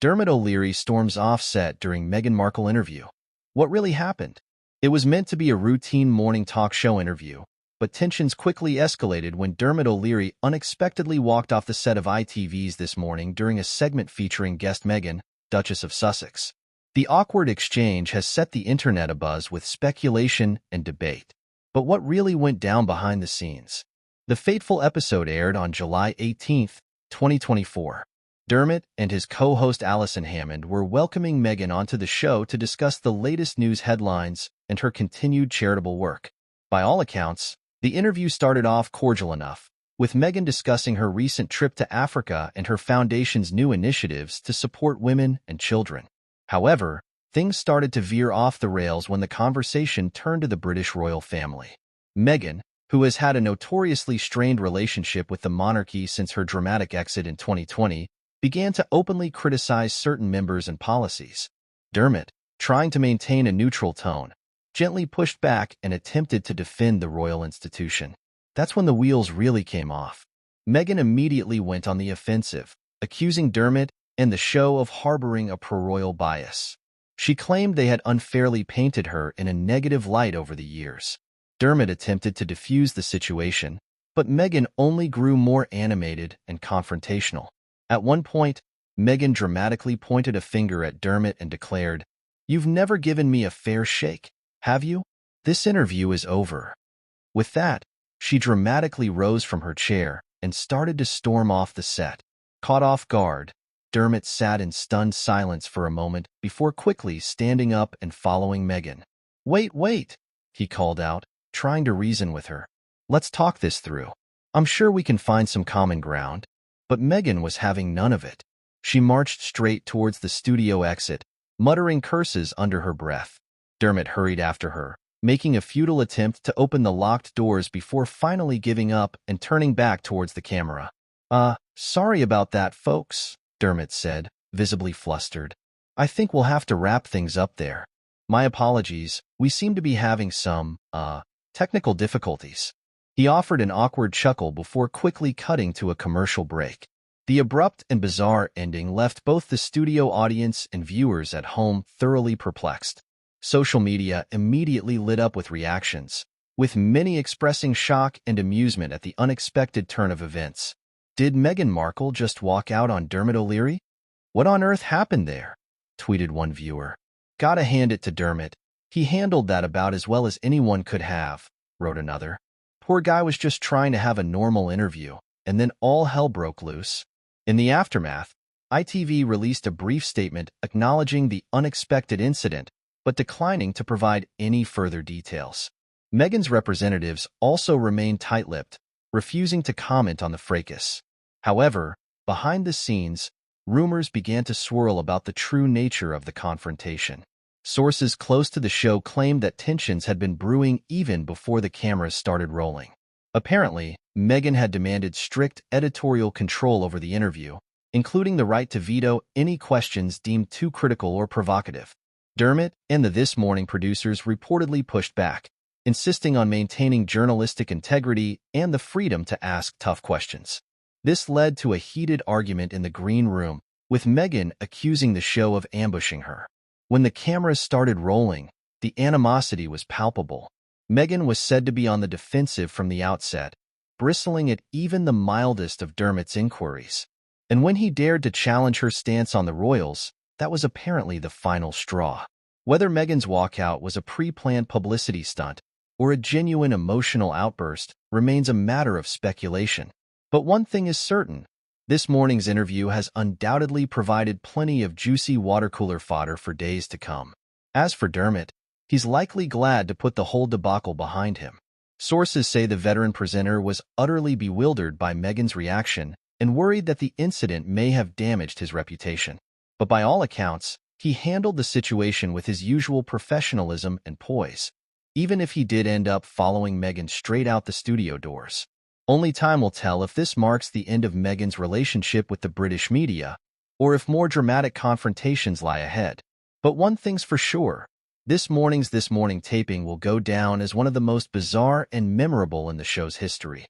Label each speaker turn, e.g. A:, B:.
A: Dermot O'Leary storms off set during Meghan Markle interview. What really happened? It was meant to be a routine morning talk show interview, but tensions quickly escalated when Dermot O'Leary unexpectedly walked off the set of ITV's This Morning during a segment featuring guest Meghan, Duchess of Sussex. The awkward exchange has set the internet abuzz with speculation and debate. But what really went down behind the scenes? The fateful episode aired on July 18, 2024. Dermot and his co-host Alison Hammond were welcoming Meghan onto the show to discuss the latest news headlines and her continued charitable work. By all accounts, the interview started off cordial enough, with Meghan discussing her recent trip to Africa and her foundation's new initiatives to support women and children. However, things started to veer off the rails when the conversation turned to the British royal family. Meghan, who has had a notoriously strained relationship with the monarchy since her dramatic exit in 2020, began to openly criticize certain members and policies. Dermot, trying to maintain a neutral tone, gently pushed back and attempted to defend the royal institution. That's when the wheels really came off. Meghan immediately went on the offensive, accusing Dermot and the show of harboring a pro-royal bias. She claimed they had unfairly painted her in a negative light over the years. Dermot attempted to defuse the situation, but Meghan only grew more animated and confrontational. At one point, Meghan dramatically pointed a finger at Dermot and declared, "You've never given me a fair shake, have you? This interview is over." With that, she dramatically rose from her chair and started to storm off the set. Caught off guard, Dermot sat in stunned silence for a moment before quickly standing up and following Meghan. Wait, he called out, trying to reason with her. "Let's talk this through. I'm sure we can find some common ground." But Meghan was having none of it. She marched straight towards the studio exit, muttering curses under her breath. Dermot hurried after her, making a futile attempt to open the locked doors before finally giving up and turning back towards the camera. Sorry about that, folks," Dermot said, visibly flustered. "I think we'll have to wrap things up there. My apologies, we seem to be having some, technical difficulties." He offered an awkward chuckle before quickly cutting to a commercial break. The abrupt and bizarre ending left both the studio audience and viewers at home thoroughly perplexed. Social media immediately lit up with reactions, with many expressing shock and amusement at the unexpected turn of events. Did Meghan Markle just walk out on Dermot O'Leary? "What on earth happened there?" tweeted one viewer. "Gotta hand it to Dermot. He handled that about as well as anyone could have," wrote another. "Poor guy was just trying to have a normal interview, and then all hell broke loose." In the aftermath, ITV released a brief statement acknowledging the unexpected incident, but declining to provide any further details. Meghan's representatives also remained tight-lipped, refusing to comment on the fracas. However, behind the scenes, rumors began to swirl about the true nature of the confrontation. Sources close to the show claimed that tensions had been brewing even before the cameras started rolling. Apparently, Meghan had demanded strict editorial control over the interview, including the right to veto any questions deemed too critical or provocative. Dermot and the This Morning producers reportedly pushed back, insisting on maintaining journalistic integrity and the freedom to ask tough questions. This led to a heated argument in the green room, with Meghan accusing the show of ambushing her. When the cameras started rolling, the animosity was palpable. Meghan was said to be on the defensive from the outset, bristling at even the mildest of Dermot's inquiries. And when he dared to challenge her stance on the royals, that was apparently the final straw. Whether Meghan's walkout was a pre-planned publicity stunt or a genuine emotional outburst remains a matter of speculation. But one thing is certain. This morning's interview has undoubtedly provided plenty of juicy watercooler fodder for days to come. As for Dermot, he's likely glad to put the whole debacle behind him. Sources say the veteran presenter was utterly bewildered by Meghan's reaction and worried that the incident may have damaged his reputation. But by all accounts, he handled the situation with his usual professionalism and poise, even if he did end up following Meghan straight out the studio doors. Only time will tell if this marks the end of Meghan's relationship with the British media, or if more dramatic confrontations lie ahead. But one thing's for sure, This Morning taping will go down as one of the most bizarre and memorable in the show's history.